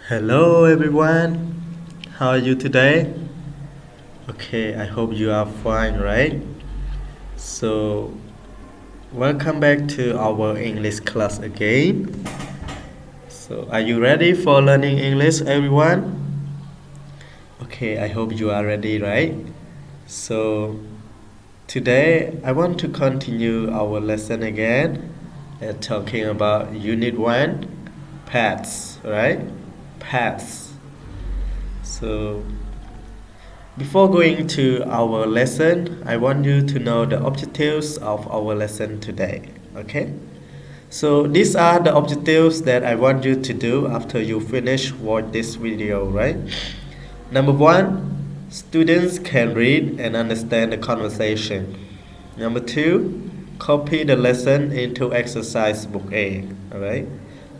Hello everyone, how are you today? Okay, I hope you are fine, right? So, welcome back to our English class again. So, are you ready for learning English, everyone? Okay, I hope you are ready, right? So, today I want to continue our lesson again and talking about Unit 1 pets, right? Pets. So, before going to our lesson, I want you to know the objectives of our lesson today. Okay? So these are the objectives that I want you to do after you finish watch this video, right? Number one, students can read and understand the conversation. Number two, copy the lesson into exercise book A. Alright?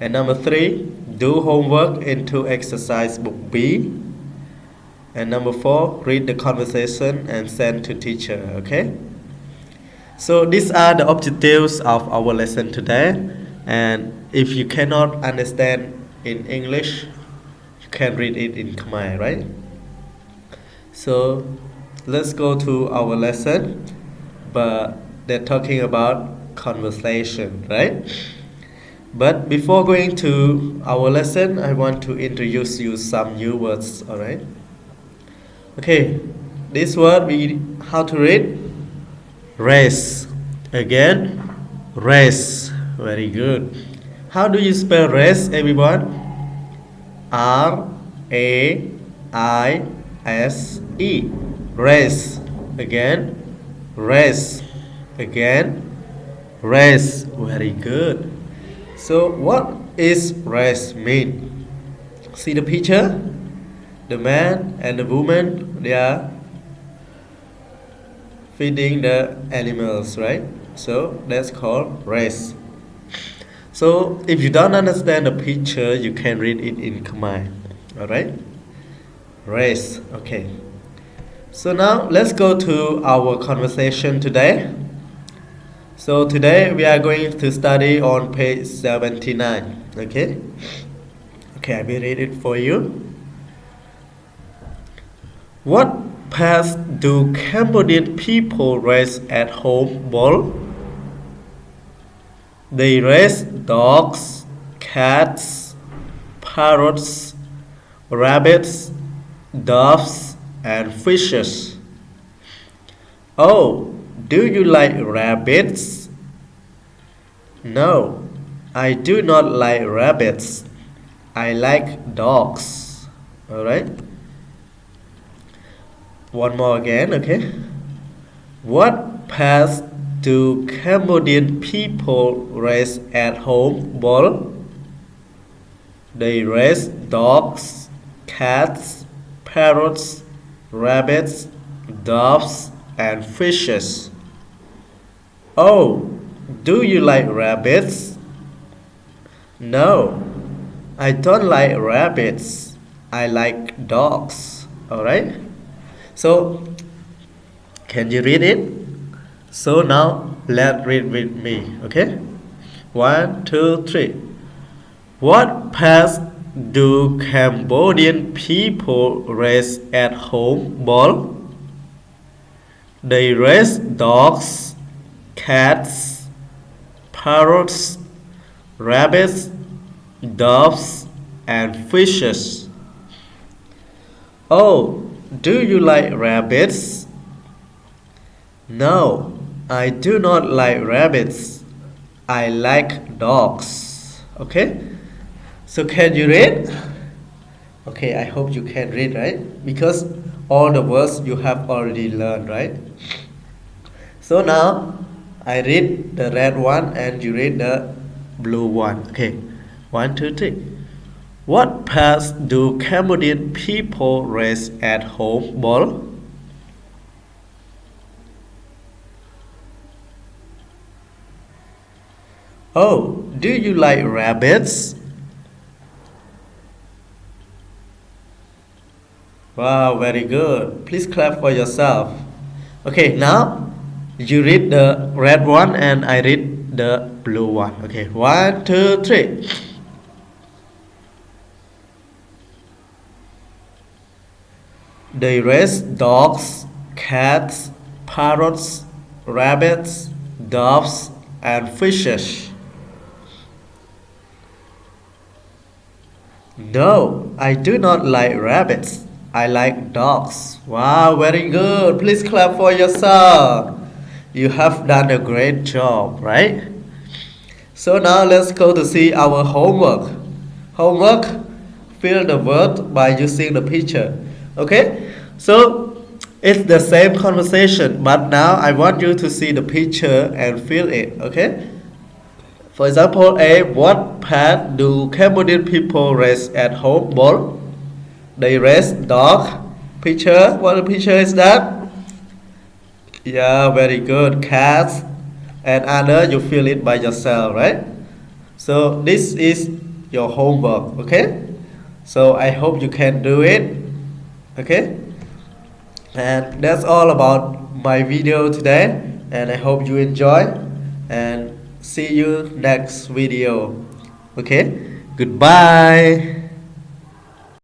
And number three, do homework into exercise book B. And number four, read the conversation and send to teacher. Okay? So these are the objectives of our lesson today. And if you cannot understand in English, you can read it in Khmer, right? So let's go to our lesson. But they're talking about conversation, right? But before going to our lesson, I want to introduce you some new words, alright? Okay, this word we how to read? Race. Again, race. Very good. How do you spell race, everyone? R-A-I-S-E. Race. Again, race. Again, race. Very good. So, what is race mean? See the picture? The man and the woman, they are feeding the animals, right? So that's called race. So if you don't understand the picture, you can read it in Khmer. Alright? Race. Okay. So now let's go to our conversation today. So today we are going to study on page 79. Okay? Okay, I will read it for you. What pets do Cambodian people raise at home, Bol? They raise dogs, cats, parrots, rabbits, doves, and fishes. Oh, do you like rabbits? No, I do not like rabbits. I like dogs. Alright? One more again, okay? What pets do Cambodian people raise at home, Bol? They raise dogs, cats, parrots, rabbits, doves, and fishes. Oh, do you like rabbits? No, I don't like rabbits. I like dogs. Alright? So, can you read it? So now, let's read with me, okay? 1, 2, 3. What pets do Cambodian people raise at home, Bol? They raise dogs, cats, parrots, rabbits, doves, and fishes. Oh, do you like rabbits? No, I do not like rabbits. I like dogs. Okay? So can you read? Okay, I hope you can read, right? Because all the words you have already learned, right? So now I read the red one and you read the blue one. Okay. 1, 2, 3. What pets do Cambodian people raise at home, Bol? Oh, do you like rabbits? Wow, very good. Please clap for yourself. Okay, now you read the red one and I read the blue one. Okay, 1, 2, 3. They raise dogs, cats, parrots, rabbits, doves, and fishes. No, I do not like rabbits. I like dogs. Wow, very good. Please clap for yourself. You have done a great job, right? So now let's go to see our homework. Homework, fill the word by using the picture. Okay? So it's the same conversation, but now I want you to see the picture and fill it. Okay? For example, A. What pet do Cambodian people raise at home? Ball. They raise dog. Picture. What picture is that? Yeah, very good. Cats and other. You fill it by yourself, right? So this is your homework. Okay. So I hope you can do it. Okay. And that's all about my video today. And I hope you enjoy. And see you next video. Okay. Goodbye.